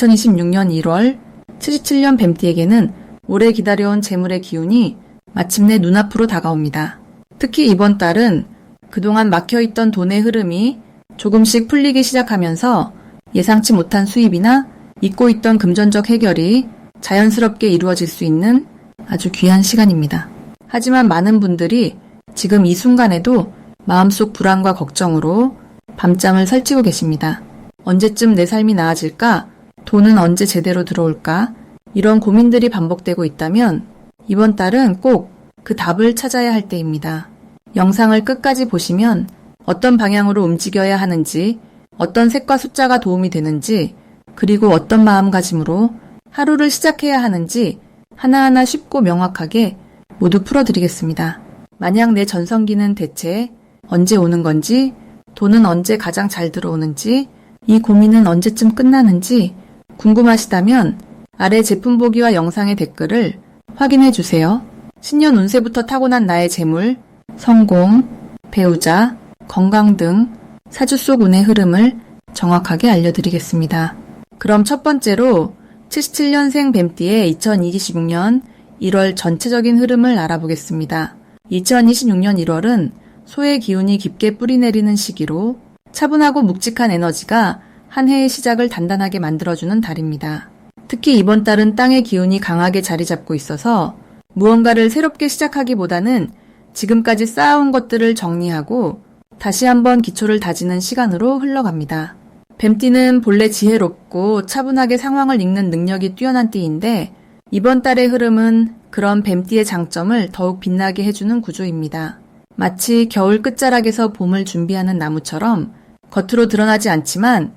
2026년 1월 77년 뱀띠에게는 오래 기다려온 재물의 기운이 마침내 눈앞으로 다가옵니다. 특히 이번 달은 그동안 막혀있던 돈의 흐름이 조금씩 풀리기 시작하면서 예상치 못한 수입이나 잊고 있던 금전적 해결이 자연스럽게 이루어질 수 있는 아주 귀한 시간입니다. 하지만 많은 분들이 지금 이 순간에도 마음속 불안과 걱정으로 밤잠을 설치고 계십니다. 언제쯤 내 삶이 나아질까? 돈은 언제 제대로 들어올까? 이런 고민들이 반복되고 있다면 이번 달은 꼭 그 답을 찾아야 할 때입니다. 영상을 끝까지 보시면 어떤 방향으로 움직여야 하는지, 어떤 색과 숫자가 도움이 되는지, 그리고 어떤 마음가짐으로 하루를 시작해야 하는지 하나하나 쉽고 명확하게 모두 풀어드리겠습니다. 만약 내 전성기는 대체 언제 오는 건지, 돈은 언제 가장 잘 들어오는지, 이 고민은 언제쯤 끝나는지 궁금하시다면 아래 제품 보기와 영상의 댓글을 확인해 주세요. 신년 운세부터 타고난 나의 재물, 성공, 배우자, 건강 등 사주 속 운의 흐름을 정확하게 알려드리겠습니다. 그럼 첫 번째로 77년생 뱀띠의 2026년 1월 전체적인 흐름을 알아보겠습니다. 2026년 1월은 소의 기운이 깊게 뿌리내리는 시기로 차분하고 묵직한 에너지가 한 해의 시작을 단단하게 만들어주는 달입니다. 특히 이번 달은 땅의 기운이 강하게 자리 잡고 있어서 무언가를 새롭게 시작하기보다는 지금까지 쌓아온 것들을 정리하고 다시 한번 기초를 다지는 시간으로 흘러갑니다. 뱀띠는 본래 지혜롭고 차분하게 상황을 읽는 능력이 뛰어난 띠인데 이번 달의 흐름은 그런 뱀띠의 장점을 더욱 빛나게 해주는 구조입니다. 마치 겨울 끝자락에서 봄을 준비하는 나무처럼 겉으로 드러나지 않지만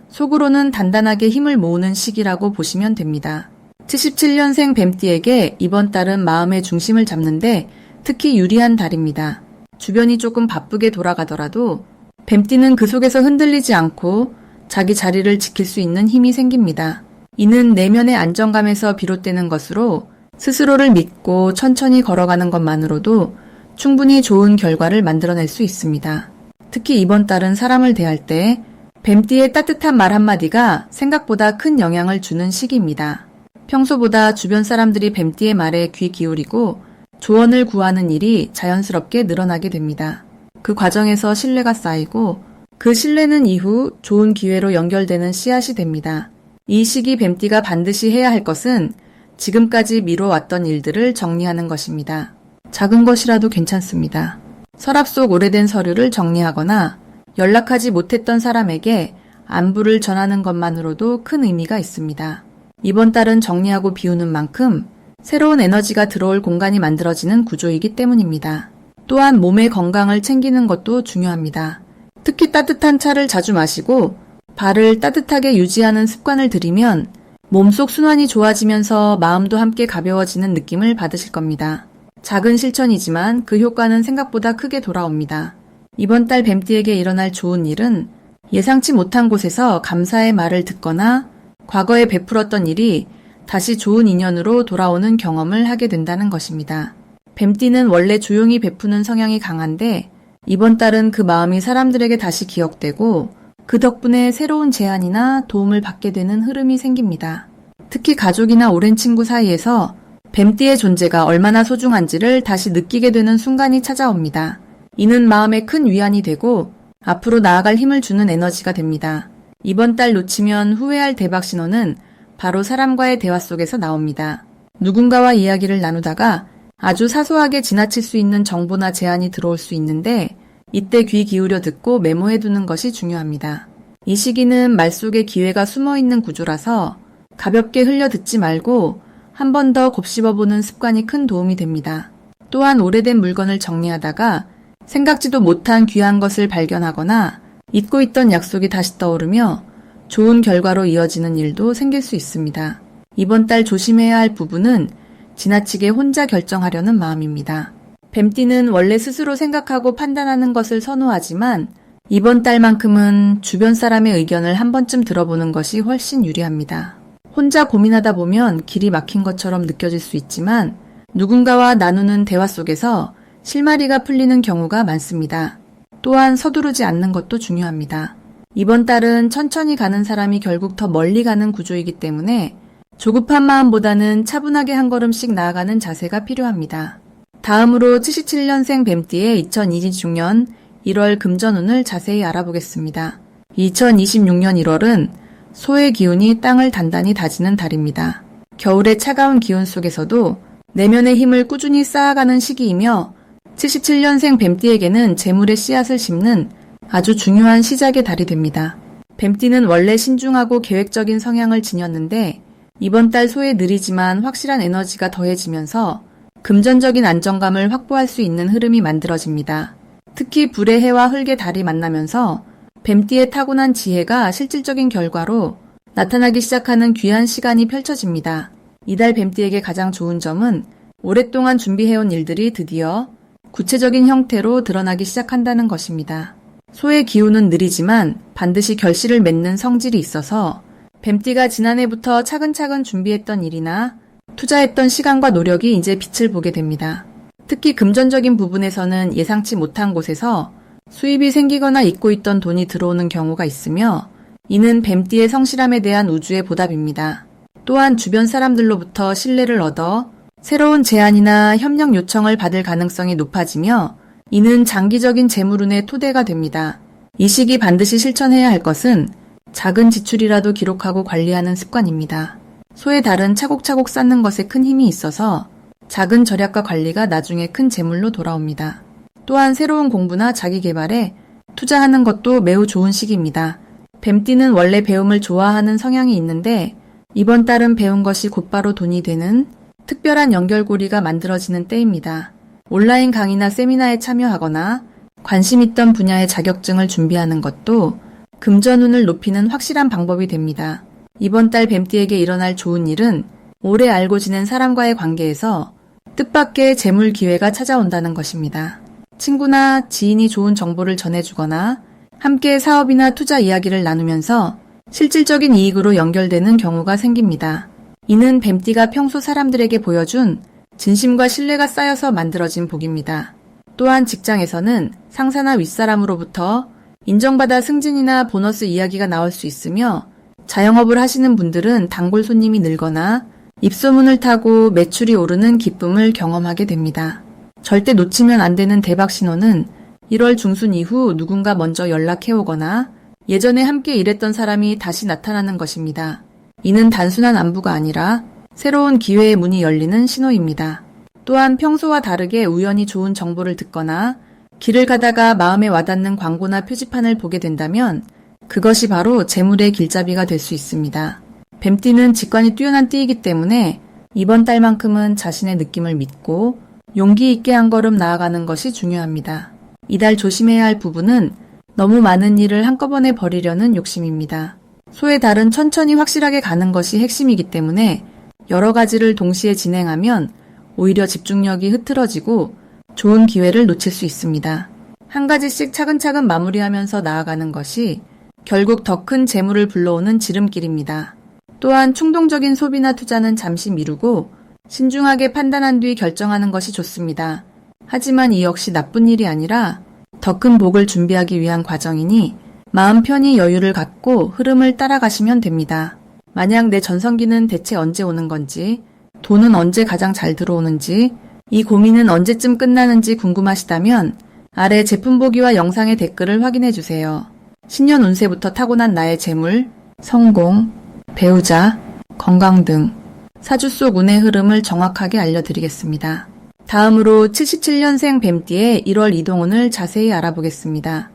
속으로는 단단하게 힘을 모으는 시기라고 보시면 됩니다. 77년생 뱀띠에게 이번 달은 마음의 중심을 잡는데 특히 유리한 달입니다. 주변이 조금 바쁘게 돌아가더라도 뱀띠는 그 속에서 흔들리지 않고 자기 자리를 지킬 수 있는 힘이 생깁니다. 이는 내면의 안정감에서 비롯되는 것으로 스스로를 믿고 천천히 걸어가는 것만으로도 충분히 좋은 결과를 만들어낼 수 있습니다. 특히 이번 달은 사람을 대할 때 뱀띠의 따뜻한 말 한마디가 생각보다 큰 영향을 주는 시기입니다. 평소보다 주변 사람들이 뱀띠의 말에 귀 기울이고 조언을 구하는 일이 자연스럽게 늘어나게 됩니다. 그 과정에서 신뢰가 쌓이고 그 신뢰는 이후 좋은 기회로 연결되는 씨앗이 됩니다. 이 시기 뱀띠가 반드시 해야 할 것은 지금까지 미뤄왔던 일들을 정리하는 것입니다. 작은 것이라도 괜찮습니다. 서랍 속 오래된 서류를 정리하거나 연락하지 못했던 사람에게 안부를 전하는 것만으로도 큰 의미가 있습니다. 이번 달은 정리하고 비우는 만큼 새로운 에너지가 들어올 공간이 만들어지는 구조이기 때문입니다. 또한 몸의 건강을 챙기는 것도 중요합니다. 특히 따뜻한 차를 자주 마시고 발을 따뜻하게 유지하는 습관을 들이면 몸속 순환이 좋아지면서 마음도 함께 가벼워지는 느낌을 받으실 겁니다. 작은 실천이지만 그 효과는 생각보다 크게 돌아옵니다. 이번 달 뱀띠에게 일어날 좋은 일은 예상치 못한 곳에서 감사의 말을 듣거나 과거에 베풀었던 일이 다시 좋은 인연으로 돌아오는 경험을 하게 된다는 것입니다. 뱀띠는 원래 조용히 베푸는 성향이 강한데 이번 달은 그 마음이 사람들에게 다시 기억되고 그 덕분에 새로운 제안이나 도움을 받게 되는 흐름이 생깁니다. 특히 가족이나 오랜 친구 사이에서 뱀띠의 존재가 얼마나 소중한지를 다시 느끼게 되는 순간이 찾아옵니다. 이는 마음에 큰 위안이 되고 앞으로 나아갈 힘을 주는 에너지가 됩니다. 이번 달 놓치면 후회할 대박 신호는 바로 사람과의 대화 속에서 나옵니다. 누군가와 이야기를 나누다가 아주 사소하게 지나칠 수 있는 정보나 제안이 들어올 수 있는데 이때 귀 기울여 듣고 메모해두는 것이 중요합니다. 이 시기는 말 속에 기회가 숨어있는 구조라서 가볍게 흘려 듣지 말고 한 번 더 곱씹어보는 습관이 큰 도움이 됩니다. 또한 오래된 물건을 정리하다가 생각지도 못한 귀한 것을 발견하거나 잊고 있던 약속이 다시 떠오르며 좋은 결과로 이어지는 일도 생길 수 있습니다. 이번 달 조심해야 할 부분은 지나치게 혼자 결정하려는 마음입니다. 뱀띠는 원래 스스로 생각하고 판단하는 것을 선호하지만 이번 달만큼은 주변 사람의 의견을 한 번쯤 들어보는 것이 훨씬 유리합니다. 혼자 고민하다 보면 길이 막힌 것처럼 느껴질 수 있지만 누군가와 나누는 대화 속에서 실마리가 풀리는 경우가 많습니다. 또한 서두르지 않는 것도 중요합니다. 이번 달은 천천히 가는 사람이 결국 더 멀리 가는 구조이기 때문에 조급한 마음보다는 차분하게 한 걸음씩 나아가는 자세가 필요합니다. 다음으로 77년생 뱀띠의 2026년 1월 금전운을 자세히 알아보겠습니다. 2026년 1월은 소의 기운이 땅을 단단히 다지는 달입니다. 겨울의 차가운 기운 속에서도 내면의 힘을 꾸준히 쌓아가는 시기이며 77년생 뱀띠에게는 재물의 씨앗을 심는 아주 중요한 시작의 달이 됩니다. 뱀띠는 원래 신중하고 계획적인 성향을 지녔는데 이번 달 소의 느리지만 확실한 에너지가 더해지면서 금전적인 안정감을 확보할 수 있는 흐름이 만들어집니다. 특히 불의 해와 흙의 달이 만나면서 뱀띠의 타고난 지혜가 실질적인 결과로 나타나기 시작하는 귀한 시간이 펼쳐집니다. 이달 뱀띠에게 가장 좋은 점은 오랫동안 준비해온 일들이 드디어 구체적인 형태로 드러나기 시작한다는 것입니다. 소의 기운은 느리지만 반드시 결실을 맺는 성질이 있어서 뱀띠가 지난해부터 차근차근 준비했던 일이나 투자했던 시간과 노력이 이제 빛을 보게 됩니다. 특히 금전적인 부분에서는 예상치 못한 곳에서 수입이 생기거나 잊고 있던 돈이 들어오는 경우가 있으며 이는 뱀띠의 성실함에 대한 우주의 보답입니다. 또한 주변 사람들로부터 신뢰를 얻어 새로운 제안이나 협력 요청을 받을 가능성이 높아지며 이는 장기적인 재물운의 토대가 됩니다. 이 시기 반드시 실천해야 할 것은 작은 지출이라도 기록하고 관리하는 습관입니다. 소의 달은 차곡차곡 쌓는 것에 큰 힘이 있어서 작은 절약과 관리가 나중에 큰 재물로 돌아옵니다. 또한 새로운 공부나 자기 개발에 투자하는 것도 매우 좋은 시기입니다. 뱀띠는 원래 배움을 좋아하는 성향이 있는데 이번 달은 배운 것이 곧바로 돈이 되는 특별한 연결고리가 만들어지는 때입니다. 온라인 강의나 세미나에 참여하거나 관심 있던 분야의 자격증을 준비하는 것도 금전운을 높이는 확실한 방법이 됩니다. 이번 달 뱀띠에게 일어날 좋은 일은 오래 알고 지낸 사람과의 관계에서 뜻밖의 재물 기회가 찾아온다는 것입니다. 친구나 지인이 좋은 정보를 전해주거나 함께 사업이나 투자 이야기를 나누면서 실질적인 이익으로 연결되는 경우가 생깁니다. 이는 뱀띠가 평소 사람들에게 보여준 진심과 신뢰가 쌓여서 만들어진 복입니다. 또한 직장에서는 상사나 윗사람으로부터 인정받아 승진이나 보너스 이야기가 나올 수 있으며 자영업을 하시는 분들은 단골 손님이 늘거나 입소문을 타고 매출이 오르는 기쁨을 경험하게 됩니다. 절대 놓치면 안 되는 대박 신호는 1월 중순 이후 누군가 먼저 연락해오거나 예전에 함께 일했던 사람이 다시 나타나는 것입니다. 이는 단순한 안부가 아니라 새로운 기회의 문이 열리는 신호입니다. 또한 평소와 다르게 우연히 좋은 정보를 듣거나 길을 가다가 마음에 와닿는 광고나 표지판을 보게 된다면 그것이 바로 재물의 길잡이가 될 수 있습니다. 뱀띠는 직관이 뛰어난 띠이기 때문에 이번 달만큼은 자신의 느낌을 믿고 용기 있게 한 걸음 나아가는 것이 중요합니다. 이달 조심해야 할 부분은 너무 많은 일을 한꺼번에 벌이려는 욕심입니다. 소의 달은 천천히 확실하게 가는 것이 핵심이기 때문에 여러 가지를 동시에 진행하면 오히려 집중력이 흐트러지고 좋은 기회를 놓칠 수 있습니다. 한 가지씩 차근차근 마무리하면서 나아가는 것이 결국 더 큰 재물을 불러오는 지름길입니다. 또한 충동적인 소비나 투자는 잠시 미루고 신중하게 판단한 뒤 결정하는 것이 좋습니다. 하지만 이 역시 나쁜 일이 아니라 더 큰 복을 준비하기 위한 과정이니 마음 편히 여유를 갖고 흐름을 따라가시면 됩니다. 만약 내 전성기는 대체 언제 오는 건지, 돈은 언제 가장 잘 들어오는지, 이 고민은 언제쯤 끝나는지 궁금하시다면 아래 제품 보기와 영상의 댓글을 확인해 주세요. 신년 운세부터 타고난 나의 재물, 성공, 배우자, 건강 등 사주 속 운의 흐름을 정확하게 알려드리겠습니다. 다음으로 77년생 뱀띠의 1월 이동운을 자세히 알아보겠습니다.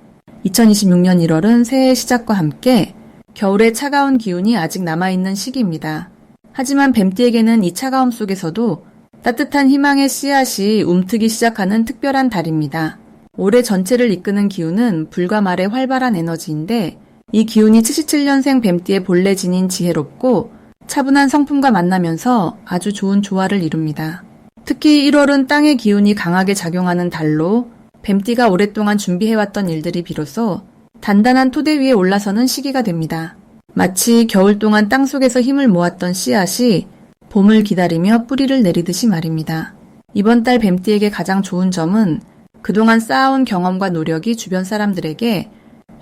2026년 1월은 새해 시작과 함께 겨울의 차가운 기운이 아직 남아있는 시기입니다. 하지만 뱀띠에게는 이 차가움 속에서도 따뜻한 희망의 씨앗이 움트기 시작하는 특별한 달입니다. 올해 전체를 이끄는 기운은 불과 말의 활발한 에너지인데 이 기운이 77년생 뱀띠의 본래 지닌 지혜롭고 차분한 성품과 만나면서 아주 좋은 조화를 이룹니다. 특히 1월은 땅의 기운이 강하게 작용하는 달로 뱀띠가 오랫동안 준비해왔던 일들이 비로소 단단한 토대 위에 올라서는 시기가 됩니다. 마치 겨울 동안 땅속에서 힘을 모았던 씨앗이 봄을 기다리며 뿌리를 내리듯이 말입니다. 이번 달 뱀띠에게 가장 좋은 점은 그동안 쌓아온 경험과 노력이 주변 사람들에게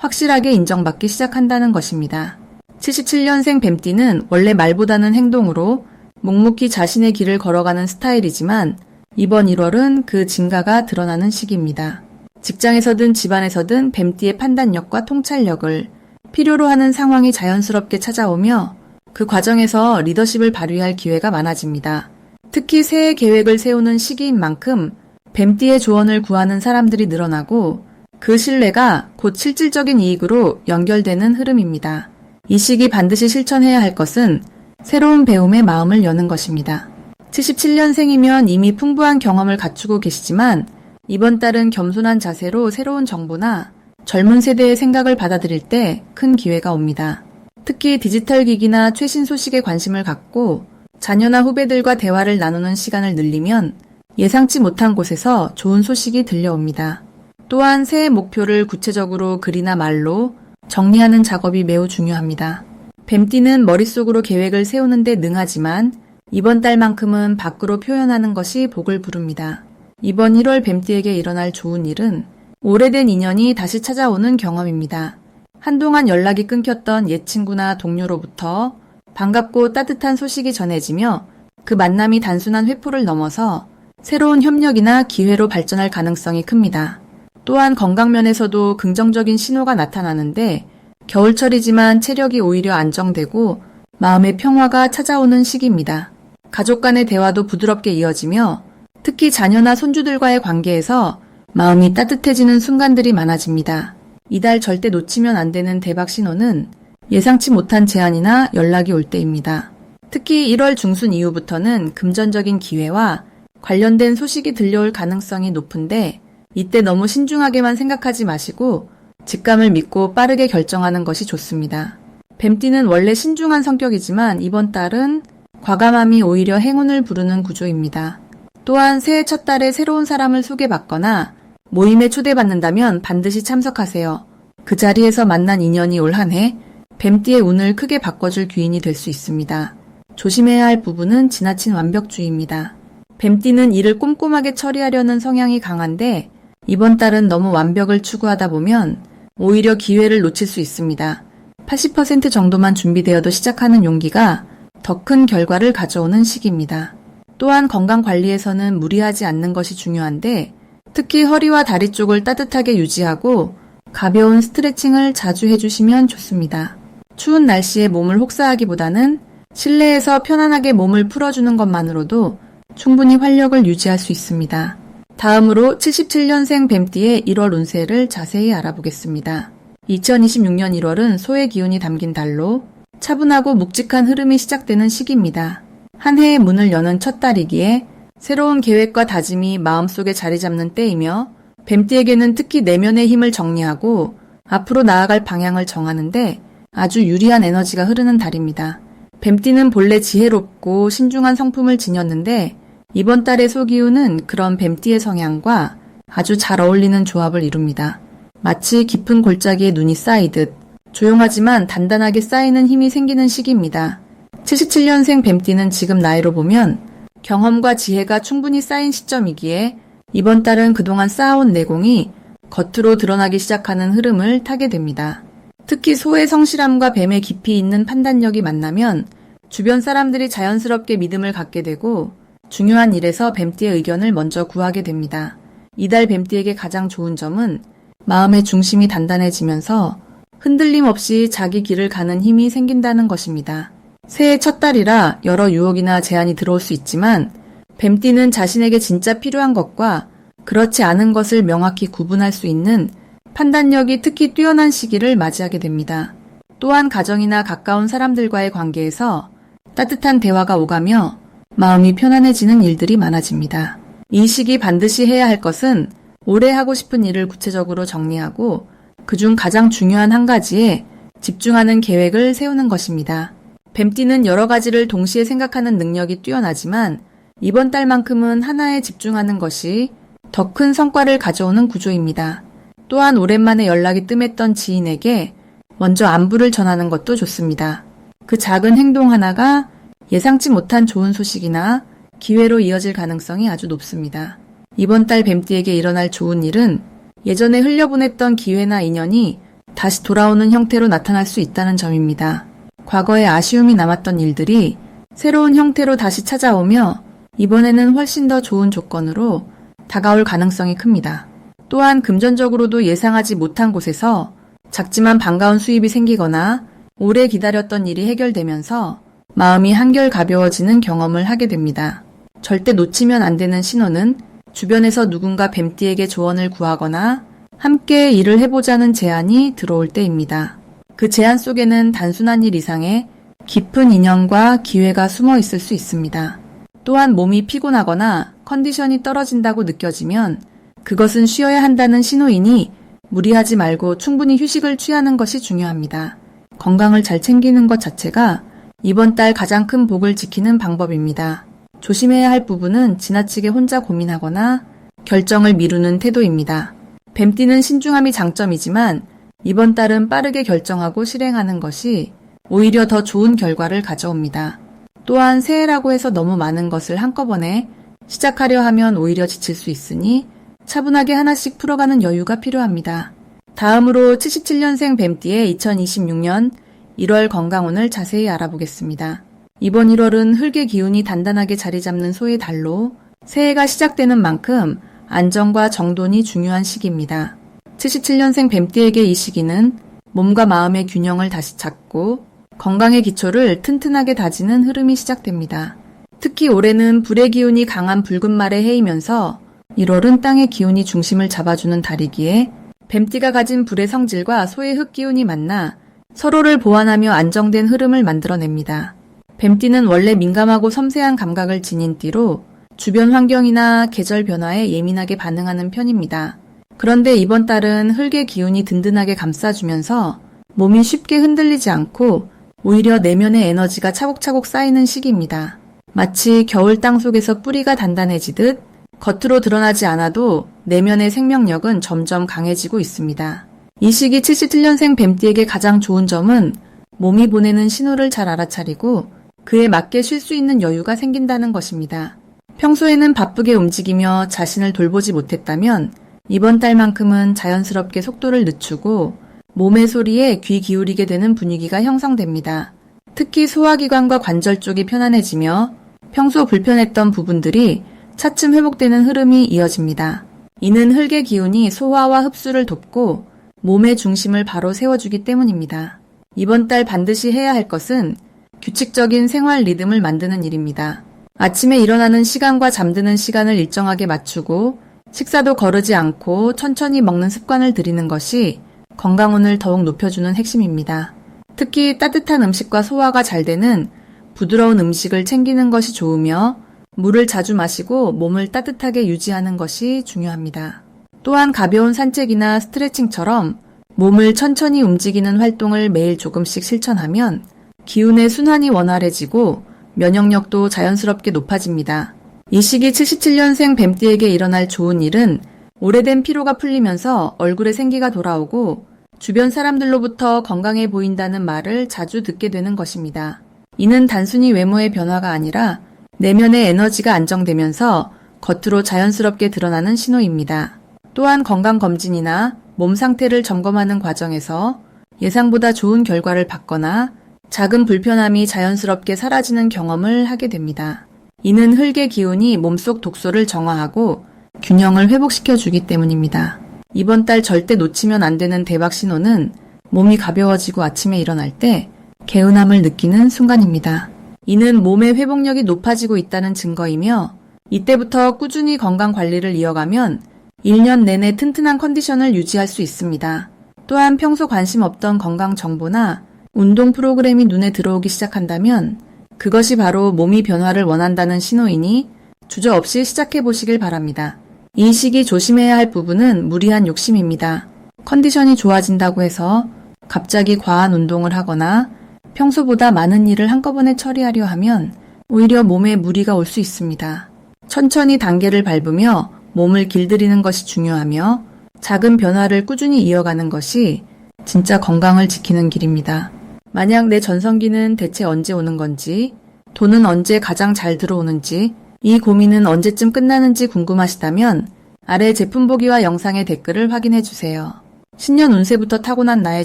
확실하게 인정받기 시작한다는 것입니다. 77년생 뱀띠는 원래 말보다는 행동으로 묵묵히 자신의 길을 걸어가는 스타일이지만 이번 1월은 그 진가가 드러나는 시기입니다. 직장에서든 집안에서든 뱀띠의 판단력과 통찰력을 필요로 하는 상황이 자연스럽게 찾아오며 그 과정에서 리더십을 발휘할 기회가 많아집니다. 특히 새해 계획을 세우는 시기인 만큼 뱀띠의 조언을 구하는 사람들이 늘어나고 그 신뢰가 곧 실질적인 이익으로 연결되는 흐름입니다. 이 시기 반드시 실천해야 할 것은 새로운 배움에 마음을 여는 것입니다. 77년생이면 이미 풍부한 경험을 갖추고 계시지만 이번 달은 겸손한 자세로 새로운 정보나 젊은 세대의 생각을 받아들일 때 큰 기회가 옵니다. 특히 디지털 기기나 최신 소식에 관심을 갖고 자녀나 후배들과 대화를 나누는 시간을 늘리면 예상치 못한 곳에서 좋은 소식이 들려옵니다. 또한 새해 목표를 구체적으로 글이나 말로 정리하는 작업이 매우 중요합니다. 뱀띠는 머릿속으로 계획을 세우는 데 능하지만 이번 달만큼은 밖으로 표현하는 것이 복을 부릅니다. 이번 1월 뱀띠에게 일어날 좋은 일은 오래된 인연이 다시 찾아오는 경험입니다. 한동안 연락이 끊겼던 옛 친구나 동료로부터 반갑고 따뜻한 소식이 전해지며 그 만남이 단순한 회포를 넘어서 새로운 협력이나 기회로 발전할 가능성이 큽니다. 또한 건강면에서도 긍정적인 신호가 나타나는데 겨울철이지만 체력이 오히려 안정되고 마음의 평화가 찾아오는 시기입니다. 가족 간의 대화도 부드럽게 이어지며 특히 자녀나 손주들과의 관계에서 마음이 따뜻해지는 순간들이 많아집니다. 이달 절대 놓치면 안 되는 대박 신호는 예상치 못한 제안이나 연락이 올 때입니다. 특히 1월 중순 이후부터는 금전적인 기회와 관련된 소식이 들려올 가능성이 높은데 이때 너무 신중하게만 생각하지 마시고 직감을 믿고 빠르게 결정하는 것이 좋습니다. 뱀띠는 원래 신중한 성격이지만 이번 달은 과감함이 오히려 행운을 부르는 구조입니다. 또한 새해 첫 달에 새로운 사람을 소개받거나 모임에 초대받는다면 반드시 참석하세요. 그 자리에서 만난 인연이 올 한 해 뱀띠의 운을 크게 바꿔줄 귀인이 될 수 있습니다. 조심해야 할 부분은 지나친 완벽주의입니다. 뱀띠는 일을 꼼꼼하게 처리하려는 성향이 강한데 이번 달은 너무 완벽을 추구하다 보면 오히려 기회를 놓칠 수 있습니다. 80% 정도만 준비되어도 시작하는 용기가 더 큰 결과를 가져오는 시기입니다. 또한 건강 관리에서는 무리하지 않는 것이 중요한데 특히 허리와 다리 쪽을 따뜻하게 유지하고 가벼운 스트레칭을 자주 해주시면 좋습니다. 추운 날씨에 몸을 혹사하기보다는 실내에서 편안하게 몸을 풀어주는 것만으로도 충분히 활력을 유지할 수 있습니다. 다음으로 77년생 뱀띠의 1월 운세를 자세히 알아보겠습니다. 2026년 1월은 소의 기운이 담긴 달로 차분하고 묵직한 흐름이 시작되는 시기입니다. 한 해의 문을 여는 첫 달이기에 새로운 계획과 다짐이 마음속에 자리 잡는 때이며 뱀띠에게는 특히 내면의 힘을 정리하고 앞으로 나아갈 방향을 정하는데 아주 유리한 에너지가 흐르는 달입니다. 뱀띠는 본래 지혜롭고 신중한 성품을 지녔는데 이번 달의 소기운은 그런 뱀띠의 성향과 아주 잘 어울리는 조합을 이룹니다. 마치 깊은 골짜기에 눈이 쌓이듯 조용하지만 단단하게 쌓이는 힘이 생기는 시기입니다. 77년생 뱀띠는 지금 나이로 보면 경험과 지혜가 충분히 쌓인 시점이기에 이번 달은 그동안 쌓아온 내공이 겉으로 드러나기 시작하는 흐름을 타게 됩니다. 특히 소의 성실함과 뱀의 깊이 있는 판단력이 만나면 주변 사람들이 자연스럽게 믿음을 갖게 되고 중요한 일에서 뱀띠의 의견을 먼저 구하게 됩니다. 이달 뱀띠에게 가장 좋은 점은 마음의 중심이 단단해지면서 흔들림 없이 자기 길을 가는 힘이 생긴다는 것입니다. 새해 첫 달이라 여러 유혹이나 제안이 들어올 수 있지만 뱀띠는 자신에게 진짜 필요한 것과 그렇지 않은 것을 명확히 구분할 수 있는 판단력이 특히 뛰어난 시기를 맞이하게 됩니다. 또한 가정이나 가까운 사람들과의 관계에서 따뜻한 대화가 오가며 마음이 편안해지는 일들이 많아집니다. 이 시기 반드시 해야 할 것은 올해 하고 싶은 일을 구체적으로 정리하고 그중 가장 중요한 한 가지에 집중하는 계획을 세우는 것입니다. 뱀띠는 여러 가지를 동시에 생각하는 능력이 뛰어나지만 이번 달만큼은 하나에 집중하는 것이 더 큰 성과를 가져오는 구조입니다. 또한 오랜만에 연락이 뜸했던 지인에게 먼저 안부를 전하는 것도 좋습니다. 그 작은 행동 하나가 예상치 못한 좋은 소식이나 기회로 이어질 가능성이 아주 높습니다. 이번 달 뱀띠에게 일어날 좋은 일은 예전에 흘려보냈던 기회나 인연이 다시 돌아오는 형태로 나타날 수 있다는 점입니다. 과거에 아쉬움이 남았던 일들이 새로운 형태로 다시 찾아오며 이번에는 훨씬 더 좋은 조건으로 다가올 가능성이 큽니다. 또한 금전적으로도 예상하지 못한 곳에서 작지만 반가운 수입이 생기거나 오래 기다렸던 일이 해결되면서 마음이 한결 가벼워지는 경험을 하게 됩니다. 절대 놓치면 안 되는 신호는 주변에서 누군가 뱀띠에게 조언을 구하거나 함께 일을 해보자는 제안이 들어올 때입니다. 그 제안 속에는 단순한 일 이상의 깊은 인연과 기회가 숨어 있을 수 있습니다. 또한 몸이 피곤하거나 컨디션이 떨어진다고 느껴지면 그것은 쉬어야 한다는 신호이니 무리하지 말고 충분히 휴식을 취하는 것이 중요합니다. 건강을 잘 챙기는 것 자체가 이번 달 가장 큰 복을 지키는 방법입니다. 조심해야 할 부분은 지나치게 혼자 고민하거나 결정을 미루는 태도입니다. 뱀띠는 신중함이 장점이지만 이번 달은 빠르게 결정하고 실행하는 것이 오히려 더 좋은 결과를 가져옵니다. 또한 새해라고 해서 너무 많은 것을 한꺼번에 시작하려 하면 오히려 지칠 수 있으니 차분하게 하나씩 풀어가는 여유가 필요합니다. 다음으로 77년생 뱀띠의 2026년 1월 건강운을 자세히 알아보겠습니다. 이번 1월은 흙의 기운이 단단하게 자리 잡는 소의 달로 새해가 시작되는 만큼 안정과 정돈이 중요한 시기입니다. 77년생 뱀띠에게 이 시기는 몸과 마음의 균형을 다시 찾고 건강의 기초를 튼튼하게 다지는 흐름이 시작됩니다. 특히 올해는 불의 기운이 강한 붉은 말의 해이면서 1월은 땅의 기운이 중심을 잡아주는 달이기에 뱀띠가 가진 불의 성질과 소의 흙 기운이 만나 서로를 보완하며 안정된 흐름을 만들어냅니다. 뱀띠는 원래 민감하고 섬세한 감각을 지닌 띠로 주변 환경이나 계절 변화에 예민하게 반응하는 편입니다. 그런데 이번 달은 흙의 기운이 든든하게 감싸주면서 몸이 쉽게 흔들리지 않고 오히려 내면의 에너지가 차곡차곡 쌓이는 시기입니다. 마치 겨울 땅 속에서 뿌리가 단단해지듯 겉으로 드러나지 않아도 내면의 생명력은 점점 강해지고 있습니다. 이 시기 77년생 뱀띠에게 가장 좋은 점은 몸이 보내는 신호를 잘 알아차리고 그에 맞게 쉴 수 있는 여유가 생긴다는 것입니다. 평소에는 바쁘게 움직이며 자신을 돌보지 못했다면 이번 달만큼은 자연스럽게 속도를 늦추고 몸의 소리에 귀 기울이게 되는 분위기가 형성됩니다. 특히 소화기관과 관절 쪽이 편안해지며 평소 불편했던 부분들이 차츰 회복되는 흐름이 이어집니다. 이는 흙의 기운이 소화와 흡수를 돕고 몸의 중심을 바로 세워주기 때문입니다. 이번 달 반드시 해야 할 것은 규칙적인 생활 리듬을 만드는 일입니다. 아침에 일어나는 시간과 잠드는 시간을 일정하게 맞추고 식사도 거르지 않고 천천히 먹는 습관을 들이는 것이 건강운을 더욱 높여주는 핵심입니다. 특히 따뜻한 음식과 소화가 잘 되는 부드러운 음식을 챙기는 것이 좋으며 물을 자주 마시고 몸을 따뜻하게 유지하는 것이 중요합니다. 또한 가벼운 산책이나 스트레칭처럼 몸을 천천히 움직이는 활동을 매일 조금씩 실천하면 기운의 순환이 원활해지고 면역력도 자연스럽게 높아집니다. 이 시기 77년생 뱀띠에게 일어날 좋은 일은 오래된 피로가 풀리면서 얼굴에 생기가 돌아오고 주변 사람들로부터 건강해 보인다는 말을 자주 듣게 되는 것입니다. 이는 단순히 외모의 변화가 아니라 내면의 에너지가 안정되면서 겉으로 자연스럽게 드러나는 신호입니다. 또한 건강검진이나 몸 상태를 점검하는 과정에서 예상보다 좋은 결과를 받거나 작은 불편함이 자연스럽게 사라지는 경험을 하게 됩니다. 이는 흙의 기운이 몸속 독소를 정화하고 균형을 회복시켜주기 때문입니다. 이번 달 절대 놓치면 안 되는 대박 신호는 몸이 가벼워지고 아침에 일어날 때 개운함을 느끼는 순간입니다. 이는 몸의 회복력이 높아지고 있다는 증거이며 이때부터 꾸준히 건강 관리를 이어가면 1년 내내 튼튼한 컨디션을 유지할 수 있습니다. 또한 평소 관심 없던 건강 정보나 운동 프로그램이 눈에 들어오기 시작한다면 그것이 바로 몸이 변화를 원한다는 신호이니 주저없이 시작해보시길 바랍니다. 이 시기 조심해야 할 부분은 무리한 욕심입니다. 컨디션이 좋아진다고 해서 갑자기 과한 운동을 하거나 평소보다 많은 일을 한꺼번에 처리하려 하면 오히려 몸에 무리가 올 수 있습니다. 천천히 단계를 밟으며 몸을 길들이는 것이 중요하며 작은 변화를 꾸준히 이어가는 것이 진짜 건강을 지키는 길입니다. 만약 내 전성기는 대체 언제 오는 건지, 돈은 언제 가장 잘 들어오는지, 이 고민은 언제쯤 끝나는지 궁금하시다면 아래 제품 보기와 영상의 댓글을 확인해 주세요. 신년 운세부터 타고난 나의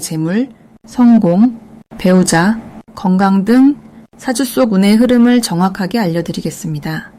재물, 성공, 배우자, 건강 등 사주 속 운의 흐름을 정확하게 알려드리겠습니다.